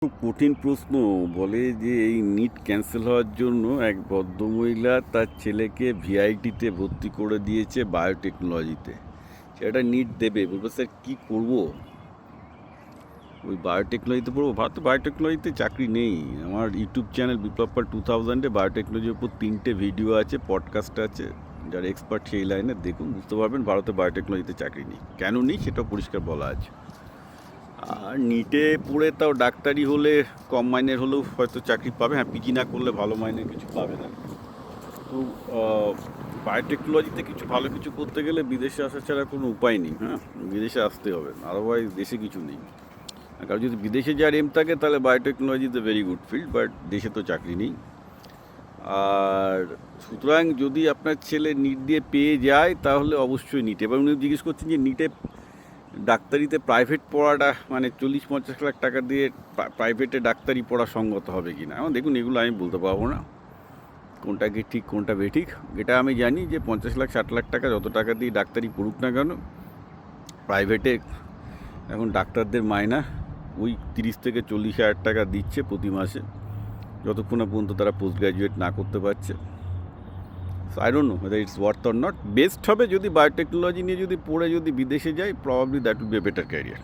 খুব কঠিন প্রশ্ন। বলে যে এই নিট ক্যান্সেল হওয়ার জন্য এক ভদ্রমহিলা তার ছেলেকে ভিআইটিতে ভর্তি করে দিয়েছে বায়োটেকনোলজিতে। সেটা নিট দেবে, বলবো স্যার কী করবো, ওই বায়োটেকনোলজিতে পড়বো? ভারতে বায়োটেকনোলজিতে চাকরি নেই। আমার ইউটিউব চ্যানেল বিপ্লব পাল 2000-এ বায়োটেকনোলজির উপর 3টে ভিডিও আছে, পডকাস্ট আছে। যারা এক্সপার্ট সেই লাইনে দেখুন, বুঝতে পারবেন ভারতে বায়োটেকনোলজিতে চাকরি নেই। কেন নেই সেটাও পরিষ্কার বলা আছে। আর নিটে পড়ে তাও ডাক্তারি হলে কম মাইনের হলেও হয়তো চাকরি পাবে, হ্যাঁ পিজি না করলে ভালো মাইনের কিছু পাবে না। তো বায়োটেকনোলজিতে কিছু ভালো কিছু করতে গেলে বিদেশে আসা ছাড়া কোনো উপায় নেই। হ্যাঁ, বিদেশে আসতে হবে, আদারওয়াইজ দেশে কিছু নেই। কারণ যদি বিদেশে যার এম থাকে তাহলে বায়োটেকনোলজিতে ভেরি গুড ফিল্ড, বাট দেশে তো চাকরি নেই। আর সুতরাং যদি আপনার ছেলে নিট দিয়ে পেয়ে যায় তাহলে অবশ্যই নিট। এবার উনি জিজ্ঞেস করছেন যে নিটে ডাক্তারিতে প্রাইভেট পড়াটা মানে 40-50 লাখ টাকা দিয়ে প্রাইভেটে ডাক্তারি পড়া সঙ্গত হবে কি না। এখন দেখুন, এগুলো আমি বলতে পারবো না কোনটা কি ঠিক কোনটা বেঠিক। এটা আমি জানি যে 50-60 লাখ টাকা যত টাকা দিয়ে ডাক্তারি পড়ুক না কেন, প্রাইভেটে এখন ডাক্তারদের মায়না ওই 30-40 হাজার টাকা দিচ্ছে প্রতি মাসে, যতক্ষণ না পর্যন্ত তারা পোস্ট গ্র্যাজুয়েট না করতে পারছে। I don't know whether it's worth or not. Best হবে যদি বায়োটেকনোলজি নিয়ে যদি পড়ে যদি বিদেশে যায়, probably that will B a better career.